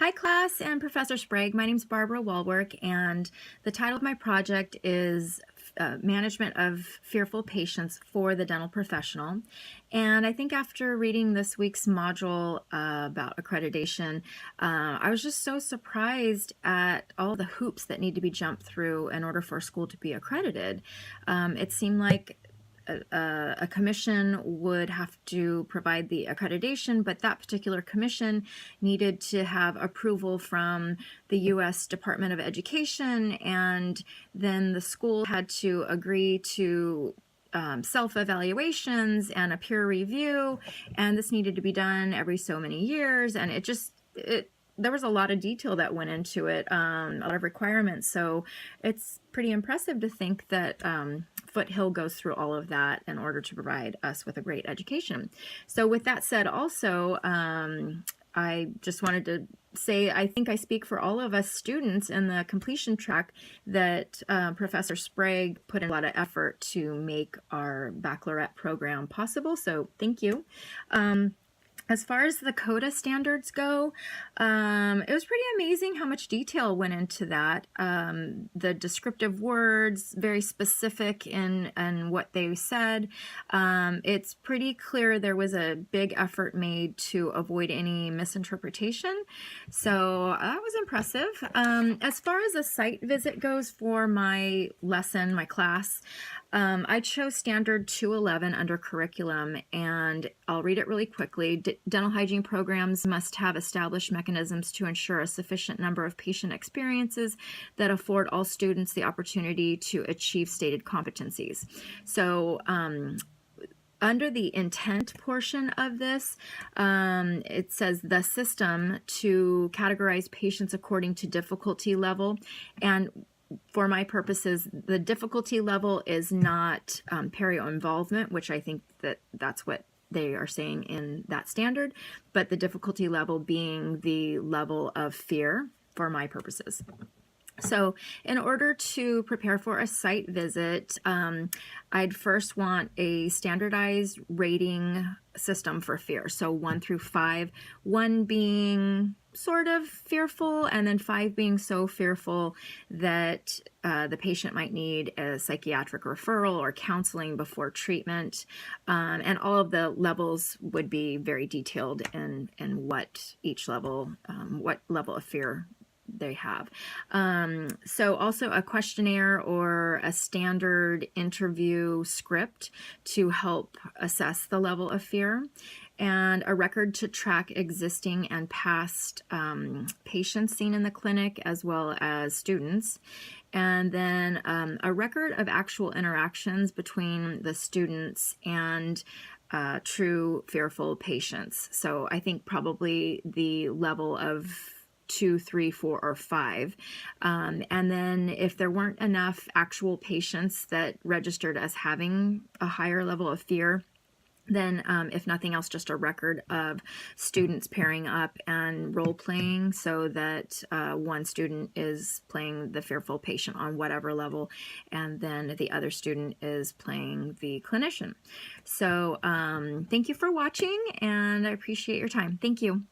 Hi class and Professor Sprague. My name is Barbara Walwork, and the title of my project is Management of Fearful Patients for the Dental Professional. And I think after reading this week's module about accreditation, I was just so surprised at all the hoops that need to be jumped through in order for a school to be accredited. It seemed like a commission would have to provide the accreditation, but that particular commission needed to have approval from the U.S. Department of Education, and then the school had to agree to self-evaluations and a peer review, and this needed to be done every so many years, and there was a lot of detail that went into it, a lot of requirements. So it's pretty impressive to think that Foothill goes through all of that in order to provide us with a great education. So with that said, also, I just wanted to say I think I speak for all of us students in the completion track that Professor Sprague put in a lot of effort to make our baccalaureate program possible. So thank you. As far as the CODA standards go, it was pretty amazing how much detail went into that. The descriptive words, very specific in what they said. It's pretty clear there was a big effort made to avoid any misinterpretation. So that was impressive. As far as a site visit goes for my lesson, my class, I chose standard 211 under curriculum, and I'll read it really quickly. Dental hygiene programs must have established mechanisms to ensure a sufficient number of patient experiences that afford all students the opportunity to achieve stated competencies. So under the intent portion of this, it says the system to categorize patients according to difficulty level, and for my purposes, the difficulty level is not perio involvement, which I think that's what they are saying in that standard, but the difficulty level being the level of fear for my purposes. So in order to prepare for a site visit, I'd first want a standardized rating system for fear. So 1 through 5, 1 being sort of fearful, and then 5 being so fearful that the patient might need a psychiatric referral or counseling before treatment. And all of the levels would be very detailed in what each level, what level of fear they have. So also a questionnaire or a standard interview script to help assess the level of fear, and a record to track existing and past patients seen in the clinic as well as students, and then a record of actual interactions between the students and true fearful patients. So I think probably the level of 2, 3, 4, or 5. And then if there weren't enough actual patients that registered as having a higher level of fear, then if nothing else, just a record of students pairing up and role-playing so that one student is playing the fearful patient on whatever level, and then the other student is playing the clinician. So thank you for watching, and I appreciate your time. Thank you.